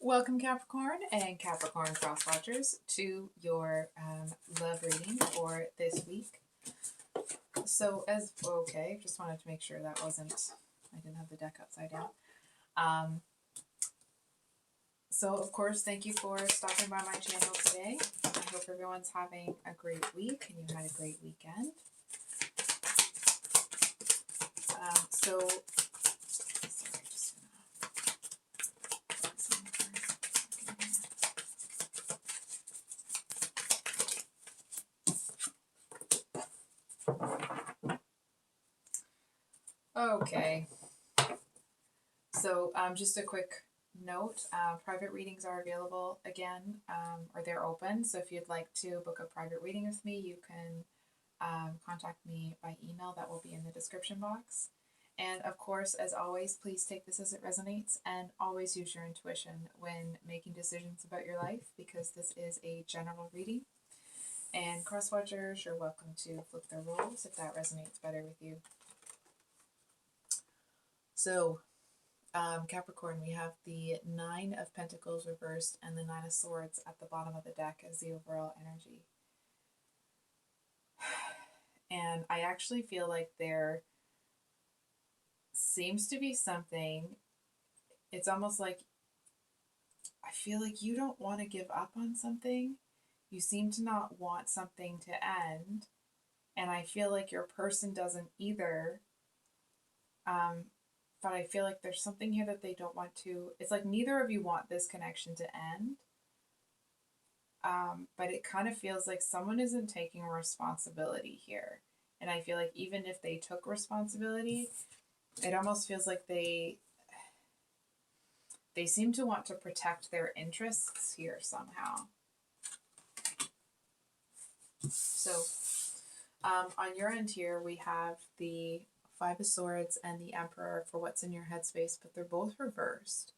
Welcome, Capricorn and Capricorn Cross Watchers, to your love reading for this week. Just wanted to make sure that I didn't have the deck upside down. Of course, thank you for stopping by my channel today. I hope everyone's having a great week and you had a great weekend. Okay. Just a quick note, private readings are available again, or they're open. So if you'd like to book a private reading with me, you can contact me by email. That will be in the description box. And of course, as always, please take this as it resonates and always use your intuition when making decisions about your life, because this is a general reading. And cross watchers, you're welcome to flip their roles if that resonates better with you. So, Capricorn, we have the Nine of Pentacles reversed and the Nine of Swords at the bottom of the deck as the overall energy. And I actually feel like there seems to be something, it's almost like, I feel like you don't want to give up on something. You seem to not want something to end. And I feel like your person doesn't either. But I feel like there's something here that they don't want to. It's like neither of you want this connection to end. But it kind of feels like someone isn't taking responsibility here. And I feel like even if they took responsibility, it almost feels like they seem to want to protect their interests here somehow. So on your end here, we have the Five of Swords and the Emperor for what's in your headspace, but they're both reversed.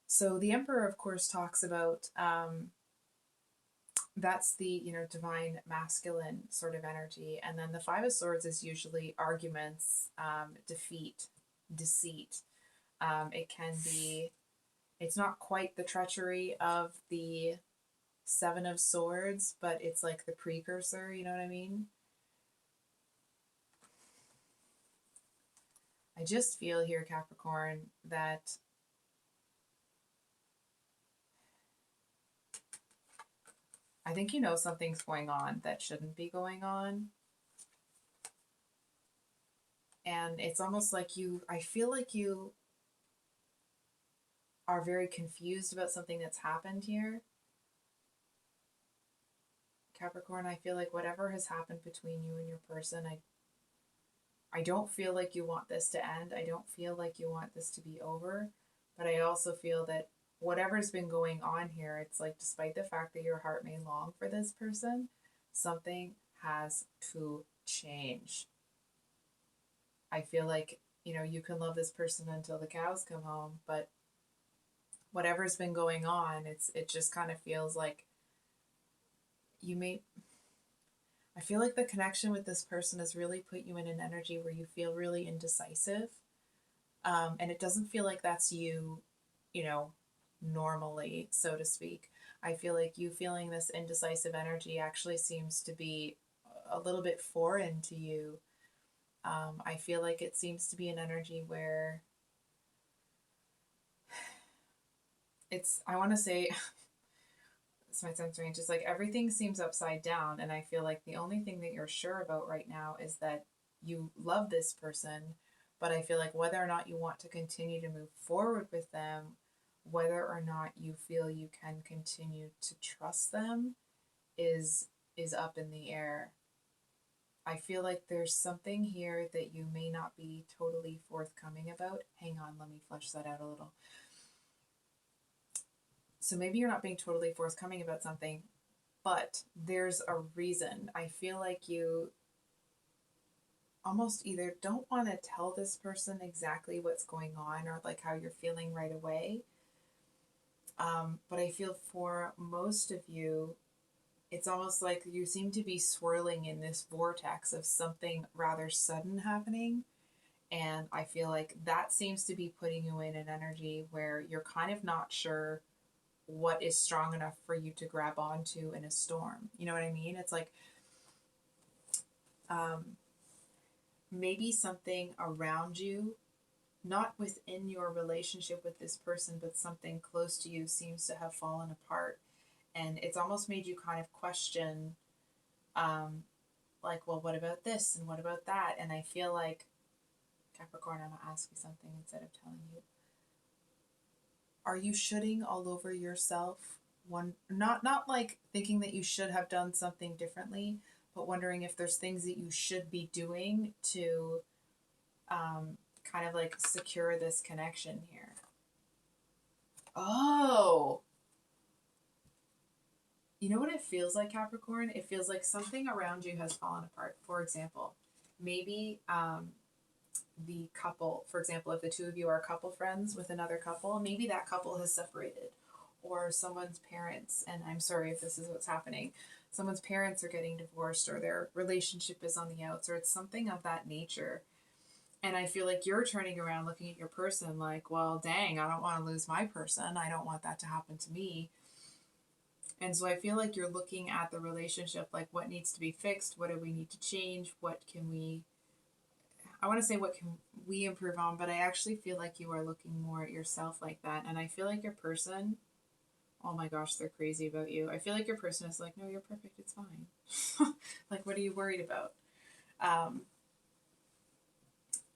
So the Emperor, of course, talks about that's the divine masculine sort of energy, and then the Five of Swords is usually arguments, defeat, deceit. It can be, it's not quite the treachery of the Seven of Swords, but it's like the precursor. You know what I mean? I just feel here, Capricorn, that I think you know something's going on that shouldn't be going on. And it's almost like I feel like you are very confused about something that's happened here. Capricorn, I feel like whatever has happened between you and your person, I don't feel like you want this to end. I don't feel like you want this to be over. But I also feel that whatever's been going on here, it's like despite the fact that your heart may long for this person, something has to change. I feel like, you can love this person until the cows come home, but whatever's been going on, it just kind of feels like I feel like the connection with this person has really put you in an energy where you feel really indecisive. And it doesn't feel like that's you, normally, so to speak. I feel like you feeling this indecisive energy actually seems to be a little bit foreign to you. I feel like it seems to be an energy where I want to say, this might sound strange, it's like everything seems upside down, and I feel like the only thing that you're sure about right now is that you love this person, but I feel like whether or not you want to continue to move forward with them, whether or not you feel you can continue to trust them is up in the air. I feel like there's something here that you may not be totally forthcoming about. Hang on, let me flesh that out a little. So maybe you're not being totally forthcoming about something, but there's a reason. I feel like you almost either don't want to tell this person exactly what's going on or like how you're feeling right away. But I feel for most of you, it's almost like you seem to be swirling in this vortex of something rather sudden happening. And I feel like that seems to be putting you in an energy where you're kind of not sure what is strong enough for you to grab onto in a storm. You know what I mean? It's like um, maybe something around you, not within your relationship with this person, but something close to you seems to have fallen apart. And it's almost made you kind of question, um, like, well, what about this and what about that? And I feel like, Capricorn, I'm gonna ask you something instead of telling you. Are you shooting all over yourself? Not like thinking that you should have done something differently, but wondering if there's things that you should be doing to kind of like secure this connection here. Oh, you know what it feels like, Capricorn? It feels like something around you has fallen apart. For example, maybe the couple, for example, if the two of you are couple friends with another couple, maybe that couple has separated, or someone's parents, and I'm sorry if this is what's happening, someone's parents are getting divorced, or their relationship is on the outs, or it's something of that nature. And I feel like you're turning around looking at your person like, well, dang, I don't want to lose my person. I don't want that to happen to me. And so I feel like you're looking at the relationship like, what needs to be fixed? What do we need to change? What can we, I want to say, what can we improve on? But I actually feel like you are looking more at yourself like that. And I feel like your person, oh my gosh, they're crazy about you. I feel like your person is like, no, you're perfect. It's fine. Like, what are you worried about? Um,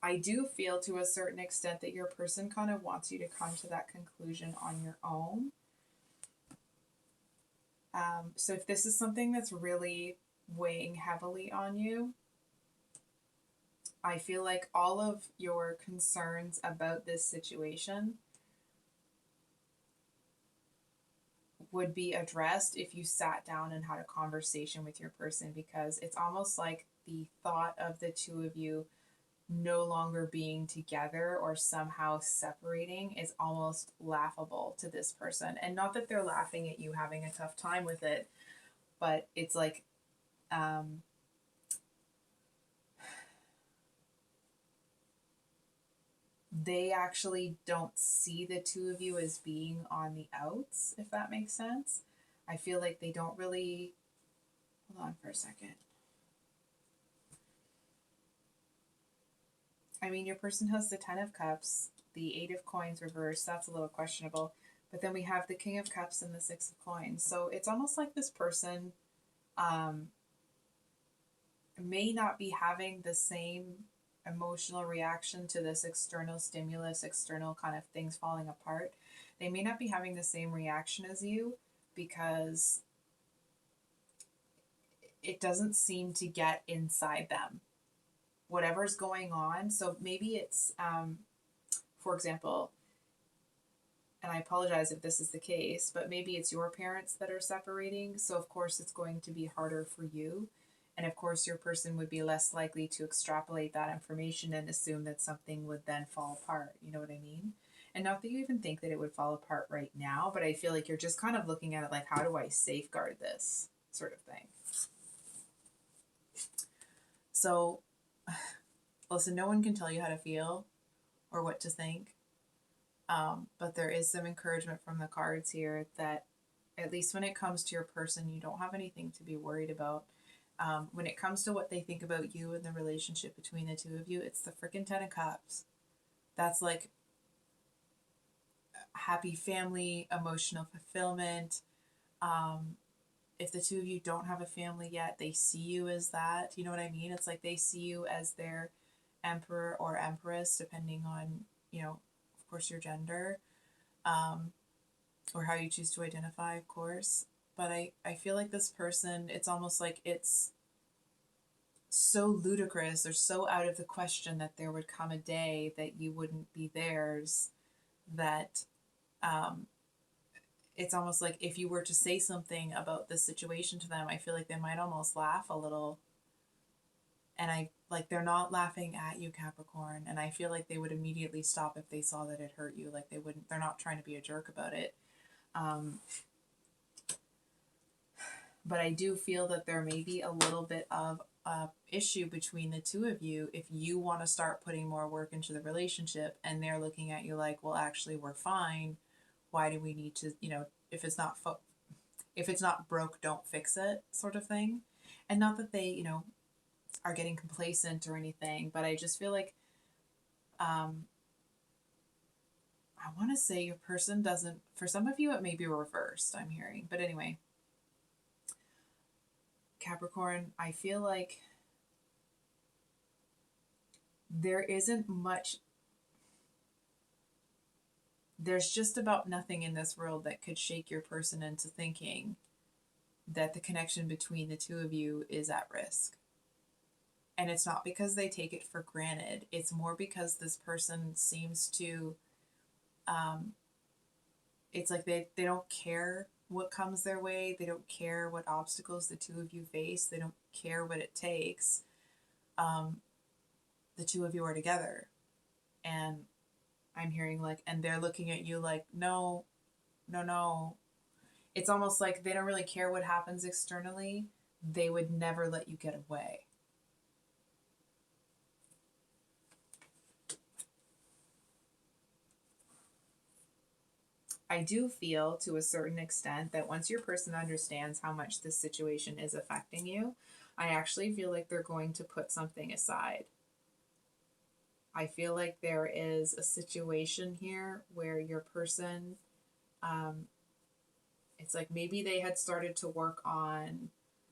I do feel to a certain extent that your person kind of wants you to come to that conclusion on your own. So if this is something that's really weighing heavily on you, I feel like all of your concerns about this situation would be addressed if you sat down and had a conversation with your person, because it's almost like the thought of the two of you no longer being together or somehow separating is almost laughable to this person. And not that they're laughing at you having a tough time with it, but it's like um, they actually don't see the two of you as being on the outs, if that makes sense. I feel like they don't really. Hold on for a second. I mean, your person has the Ten of Cups, the Eight of Coins reversed. That's a little questionable. But then we have the King of Cups and the Six of Coins. So it's almost like this person um, may not be having the same emotional reaction to this external stimulus, external kind of things falling apart. They may not be having the same reaction as you because it doesn't seem to get inside them, whatever's going on. So maybe it's, for example, and I apologize if this is the case, but maybe it's your parents that are separating. So, of course, it's going to be harder for you. And of course, your person would be less likely to extrapolate that information and assume that something would then fall apart. You know what I mean? And not that you even think that it would fall apart right now, but I feel like you're just kind of looking at it like, how do I safeguard this sort of thing? So, listen, no one can tell you how to feel or what to think. But there is some encouragement from the cards here that at least when it comes to your person, you don't have anything to be worried about. When it comes to what they think about you and the relationship between the two of you, it's the freaking Ten of Cups. That's like happy family, emotional fulfillment. Um, if the two of you don't have a family yet, they see you as that. You know what I mean? It's like they see you as their emperor or empress, depending on, of course, your gender, um, or how you choose to identify, of course. But I feel like this person, it's almost like it's so ludicrous or so out of the question that there would come a day that you wouldn't be theirs, that um, it's almost like if you were to say something about this situation to them, I feel like they might almost laugh a little. And I like they're not laughing at you, Capricorn, and I feel like they would immediately stop if they saw that it hurt you. Like they're not trying to be a jerk about it. Um, but I do feel that there may be a little bit of a issue between the two of you if you want to start putting more work into the relationship and they're looking at you like, well, actually, we're fine. Why do we need to, if it's not if it's not broke, don't fix it, sort of thing. And not that they, are getting complacent or anything, but I just feel like um, I want to say your person doesn't, for some of you, it may be reversed, I'm hearing. But anyway, Capricorn, I feel like there isn't much, there's just about nothing in this world that could shake your person into thinking that the connection between the two of you is at risk. And it's not because they take it for granted. It's more because this person seems to, it's like they don't care what comes their way. They don't care what obstacles the two of you face. They don't care what it takes. The two of you are together. And I'm hearing like, and they're looking at you like, no, no, no. It's almost like they don't really care what happens externally. They would never let you get away. I do feel to a certain extent that once your person understands how much this situation is affecting you, I actually feel like they're going to put something aside. I feel like there is a situation here where your person, it's like maybe they had started to work on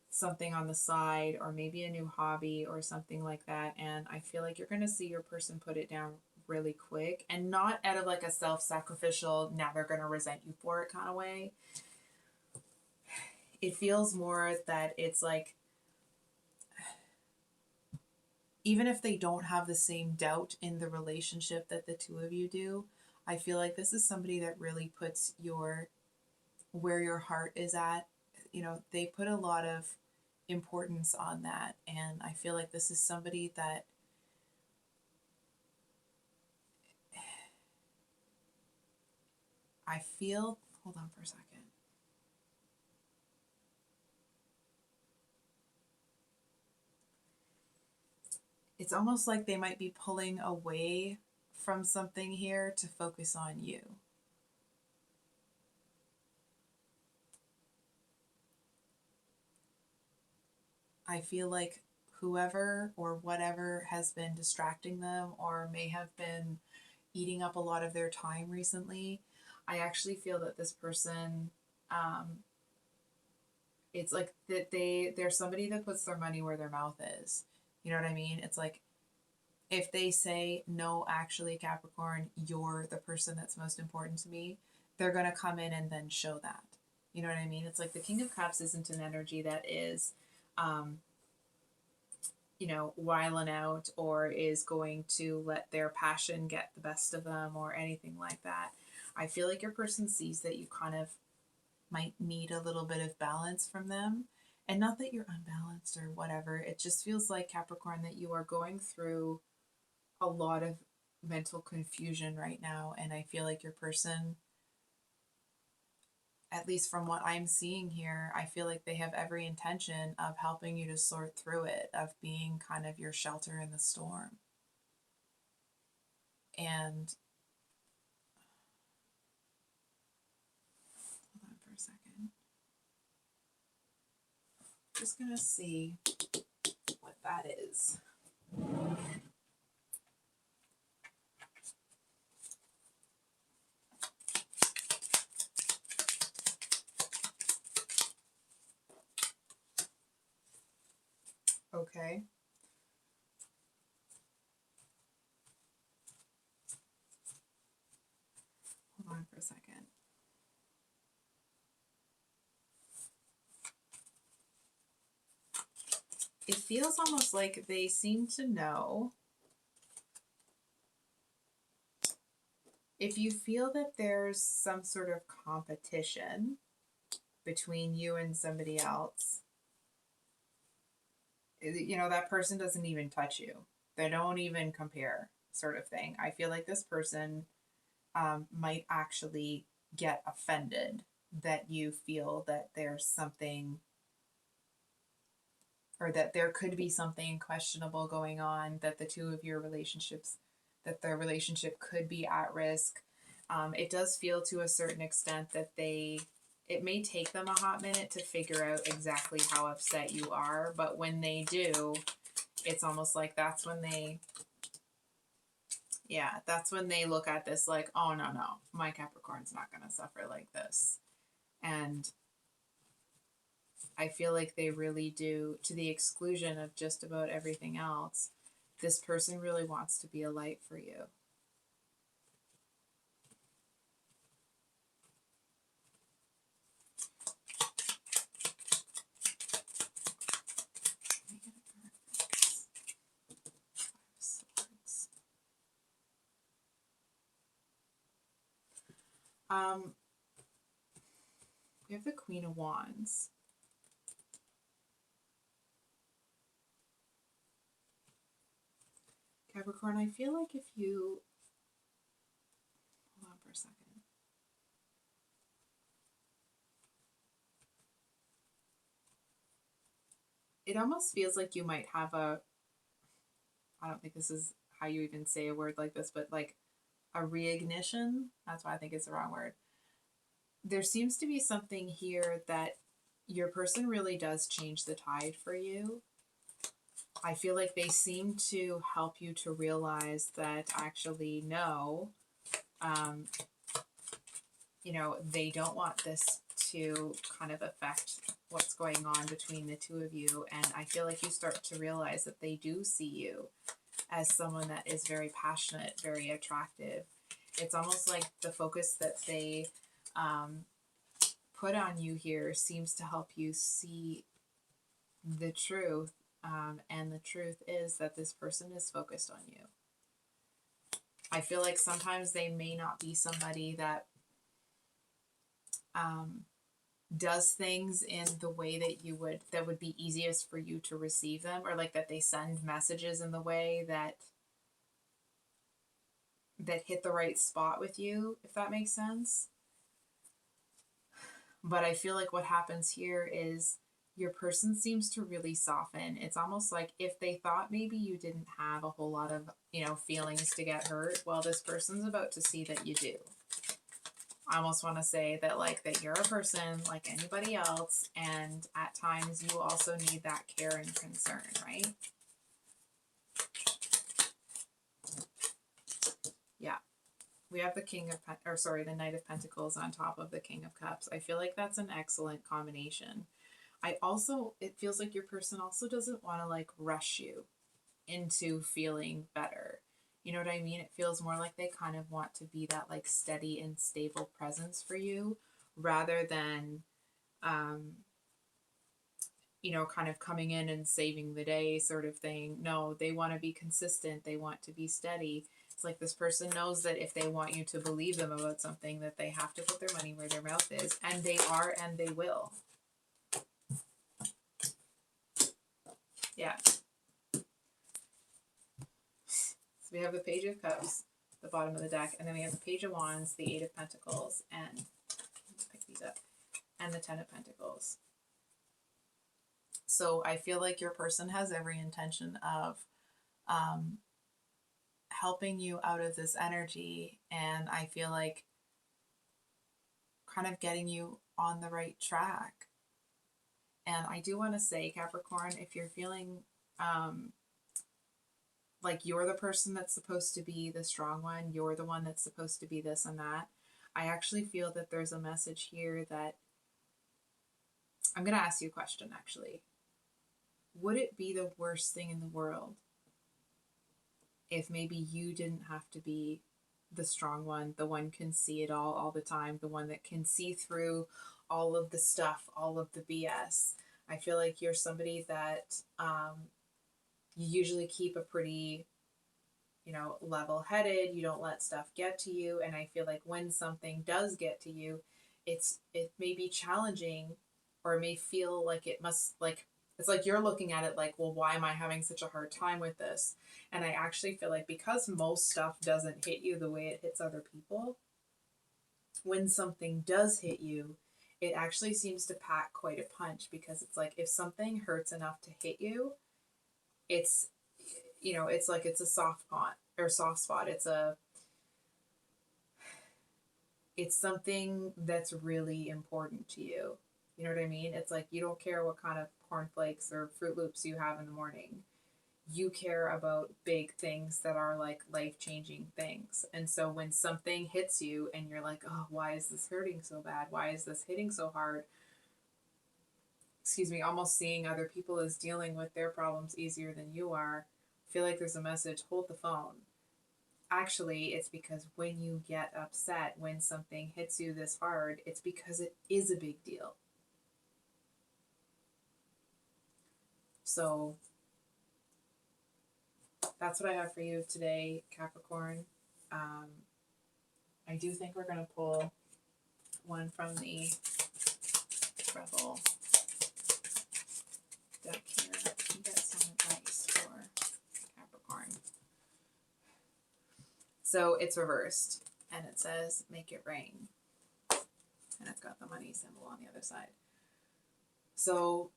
something on the side or maybe a new hobby or something like that. And I feel like you're going to see your person put it down really quick and not out of like a self-sacrificial, now they're going to resent you for it kind of way. It feels more that it's like, even if they don't have the same doubt in the relationship that the two of you do, I feel like this is somebody that really puts where your heart is at. They put a lot of importance on that. And I feel like this is somebody that hold on for a second. It's almost like they might be pulling away from something here to focus on you. I feel like whoever or whatever has been distracting them or may have been eating up a lot of their time recently, I actually feel that this person, it's like that they're somebody that puts their money where their mouth is. You know what I mean? It's like if they say, no, actually, Capricorn, you're the person that's most important to me, they're going to come in and then show that. You know what I mean? It's like the King of Cups isn't an energy that is, whiling out or is going to let their passion get the best of them or anything like that. I feel like your person sees that you kind of might need a little bit of balance from them. And not that you're unbalanced or whatever. It just feels like, Capricorn, that you are going through a lot of mental confusion right now. And I feel like your person, at least from what I'm seeing here, I feel like they have every intention of helping you to sort through it, of being kind of your shelter in the storm. And hold on for a second. Just gonna see what that is. Okay. Hold on for a second. It feels almost like they seem to know. If you feel that there's some sort of competition between you and somebody else, that person doesn't even touch you. They don't even compare, sort of thing. I feel like this person might actually get offended that you feel that there's something or that there could be something questionable going on, that the two of your relationships, that the relationship could be at risk. It does feel to a certain extent that it may take them a hot minute to figure out exactly how upset you are, but when they do, it's almost like that's when they look at this like, oh, no, my Capricorn's not going to suffer like this. And I feel like they really do, to the exclusion of just about everything else. This person really wants to be a light for you. We have the Queen of Wands. Capricorn, I feel like if you... Hold on for a second. It almost feels like you might have a... I don't think this is how you even say a word like this, but like a reignition. That's why I think it's the wrong word. There seems to be something here that your person really does change the tide for you. I feel like they seem to help you to realize that actually, no, they don't want this to kind of affect what's going on between the two of you. And I feel like you start to realize that they do see you as someone that is very passionate, very attractive. It's almost like the focus that they put on you here seems to help you see the truth. And the truth is that this person is focused on you. I feel like sometimes they may not be somebody that does things in the way that would be easiest for you to receive them, or like that they send messages in the way that hit the right spot with you, if that makes sense. But I feel like what happens here is your person seems to really soften. It's almost like if they thought maybe you didn't have a whole lot of, feelings to get hurt, well, this person's about to see that you do. I almost want to say that that you're a person like anybody else, and at times you also need that care and concern, right? Yeah. We have the the Knight of Pentacles on top of the King of Cups. I feel like that's an excellent combination. It feels like your person also doesn't want to rush you into feeling better. You know what I mean? It feels more like they kind of want to be that steady and stable presence for you, rather than, kind of coming in and saving the day sort of thing. No, they want to be consistent. They want to be steady. It's like this person knows that if they want you to believe them about something, that they have to put their money where their mouth is, and they are, and they will. Yeah. So we have the Page of Cups, the bottom of the deck, and then we have the Page of Wands, the Eight of Pentacles, and let's pick these up, and the Ten of Pentacles. So I feel like your person has every intention of helping you out of this energy, and I feel like kind of getting you on the right track. And I do want to say, Capricorn, if you're feeling like you're the person that's supposed to be the strong one, you're the one that's supposed to be this and that, I actually feel that there's a message here that I'm going to ask you a question, actually. Would it be the worst thing in the world if maybe you didn't have to be the strong one, the one can see it all the time, the one that can see through all of the stuff, all of the BS? I feel like you're somebody that you usually keep a pretty, level-headed. You don't let stuff get to you. And I feel like when something does get to you, it may be challenging, or it may feel like it must, it's like you're looking at it like, well, why am I having such a hard time with this? And I actually feel like because most stuff doesn't hit you the way it hits other people, when something does hit you, it actually seems to pack quite a punch, because it's like if something hurts enough to hit you, it's, it's like it's a soft spot or soft spot. It's something that's really important to you. You know what I mean? It's like you don't care what kind of cornflakes or Fruit Loops you have in the morning. You care about big things that are like life-changing things. And so when something hits you and you're like, oh, why is this hurting so bad? Why is this hitting so hard? Excuse me, almost seeing other people as dealing with their problems easier than you are. I feel like there's a message, hold the phone. Actually, it's because when you get upset, when something hits you this hard, it's because it is a big deal. So that's what I have for you today, Capricorn. I do think we're going to pull one from the Rebel deck here and get some advice for Capricorn. So it's reversed, and it says, make it rain. And it's got the money symbol on the other side. So,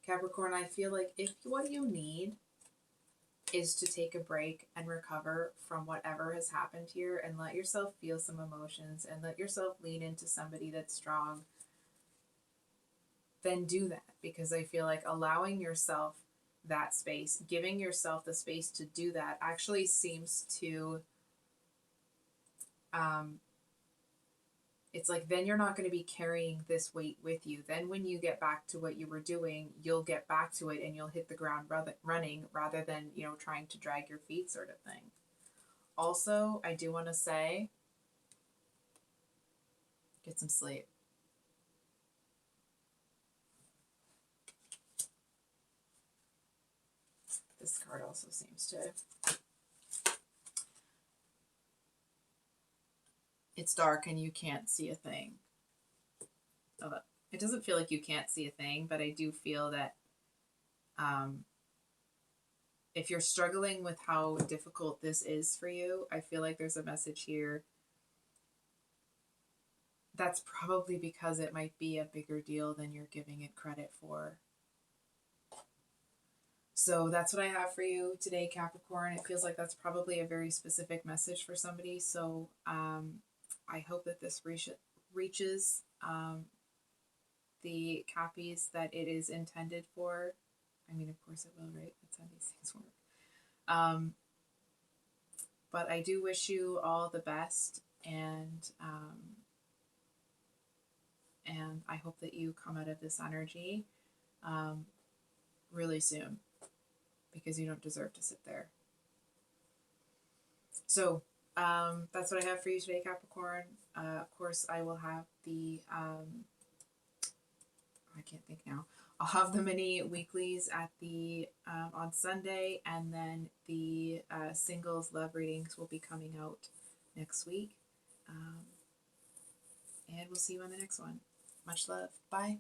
Capricorn, I feel like if what you need is to take a break and recover from whatever has happened here and let yourself feel some emotions and let yourself lean into somebody that's strong, then do that. Because I feel like allowing yourself that space, giving yourself the space to do that, actually seems to, it's like then you're not going to be carrying this weight with you. Then when you get back to what you were doing, you'll get back to it and you'll hit the ground running rather than, trying to drag your feet, sort of thing. Also, I do want to say, get some sleep. This card also seems to, it's dark and you can't see a thing. It doesn't feel like you can't see a thing, but I do feel that if you're struggling with how difficult this is for you, I feel like there's a message here. That's probably because it might be a bigger deal than you're giving it credit for. So that's what I have for you today, Capricorn. It feels like that's probably a very specific message for somebody. So I hope that this reaches the Cappies that it is intended for. I mean, of course it will, right? That's how these things work. But I do wish you all the best, and I hope that you come out of this energy really soon, because you don't deserve to sit there. So that's what I have for you today, Capricorn. Of course, I will have the, I can't think now. I'll have the mini weeklies at the on Sunday, and then the singles love readings will be coming out next week. And we'll see you on the next one. Much love. Bye.